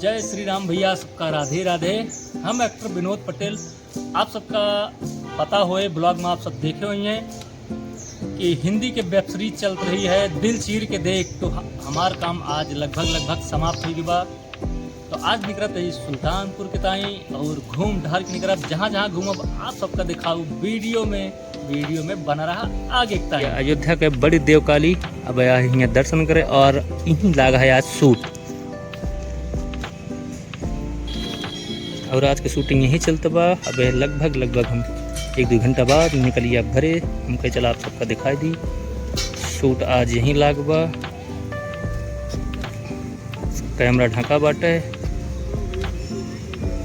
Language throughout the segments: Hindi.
जय श्री राम भैया, सबका राधे राधे। हम एक्टर विनोद पटेल, आप सबका पता होए ब्लॉग में आप सब देखे हुए हैं कि हिंदी के वेब सीरीज चल रही है दिल चीर के देख। तो हमार काम आज लगभग समाप्त हो गया। तो आज निकलत है सुल्तानपुर के ताई और घूम ढाल के निकलब जहाँ जहाँ घूमब आप सबका दिखाऊ वीडियो में बना रहा आगे तक। अयोध्या के बड़ी देवकाली अब यहाँ दर्शन करे और यहीं लागा है आज शूट, और आज की शूटिंग यहीं चलता बा। अब लगभग हम 1-2 घंटा बाद निकलिए अब घरे। हम कहे चला आप सबका दिखाई दी, शूट आज यहीं लाग बा। कैमरा ढका बाटे,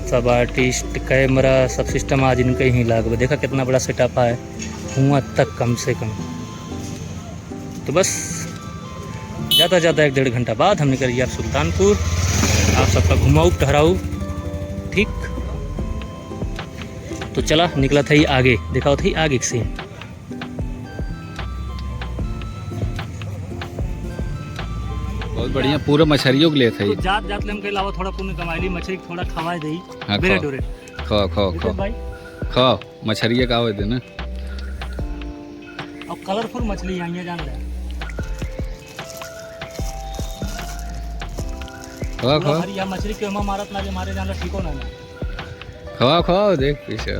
सब आर्टिस्ट कैमरा सब सिस्टम आज इनके यहीं लाग बा। देखा कितना बड़ा सेटअप है, धुआं तक कम से कम। तो बस ज़्यादा 1-1.5 घंटा बाद हम निकलिए अब सुल्तानपुर। आप सबका घुमाऊ टहराऊ ठीक। तो चला निकला था ही आगे, दिखाओ था ही आगे से। बहुत बढ़िया, पूरा मछलियों के लिए था। तो जात हम के अलावा थोड़ा पुण्य कमाईली, मछली थोड़ा खवाए दई। हाँ, बेरे डोरे खाओ मछलिया का हो देना। अब कलरफुल मछली आई है, जान ले। खाओ हरिया मछली के हम मारत ना मारे जान ठीक हो ना। खाओ देख पीछे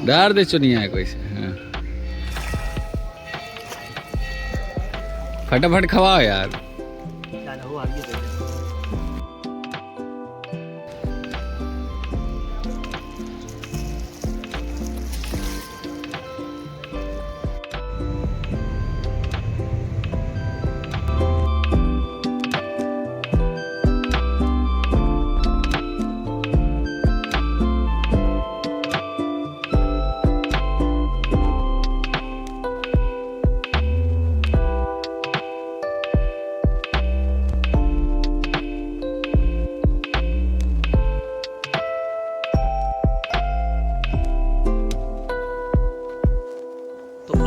डार दे चुनिया है कोई से। हाँ। फटाफट खवाओ यार।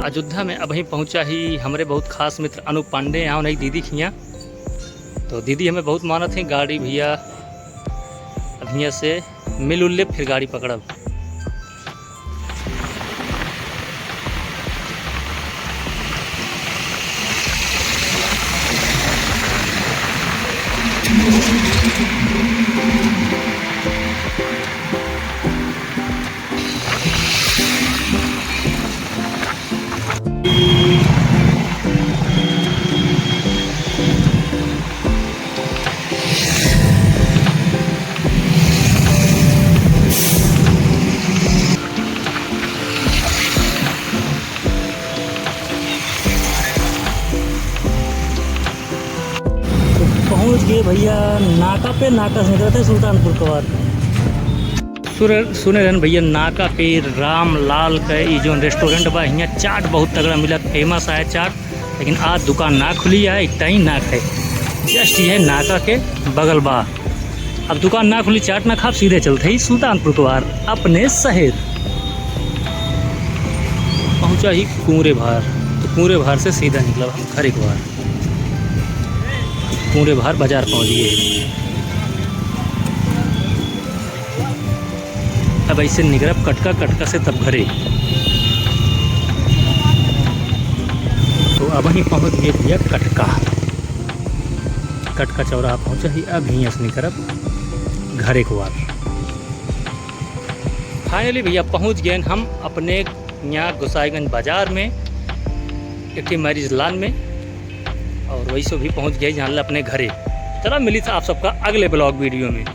अयोध्या में अब ही पहुंचा ही हमारे बहुत खास मित्र अनूप पांडे, यहाँ उन्हें दीदी खिया। तो दीदी हमें बहुत मानत है। गाड़ी भैया अब यहाँ से मिल उल्ले फिर गाड़ी पकड़ब। पहुंच गए भैया नाका पे। नाका से निकलते सुल्तानपुर के बाद सुने रहन भैया नाका पे राम लाल का ये जो रेस्टोरेंट बा, यहाँ चाट बहुत तगड़ा मिला, फेमस है चाट। लेकिन आज दुकान ना खुली है, इतना ही नाक है जस्ट ये नाका के बगल बा। अब दुकान ना खुली, चाट ना खा, सीधे चलते ही सुल्तानपुर के बाद अपने शहर पहुँचा ही कुंवरे भार। तो कुंवरे भार से सीधा निकला हम घर एक बार। कुंवरे भार बाजार पहुंच गए। अब ऐसे निकलब कटका से तब घरे। तो अब ही पहुंच गए भैया कटका चौराहा पहुंचा ही। अब यहीं से निकलब घरे को बार। फाइनली भैया पहुंच गए हम अपने यहाँ गोसाईगंज बाजार में, एक मैरिज लॉन में। और वैसे भी पहुंच गए जान अपने घरे। चला मिली था आप सबका अगले ब्लॉग वीडियो में।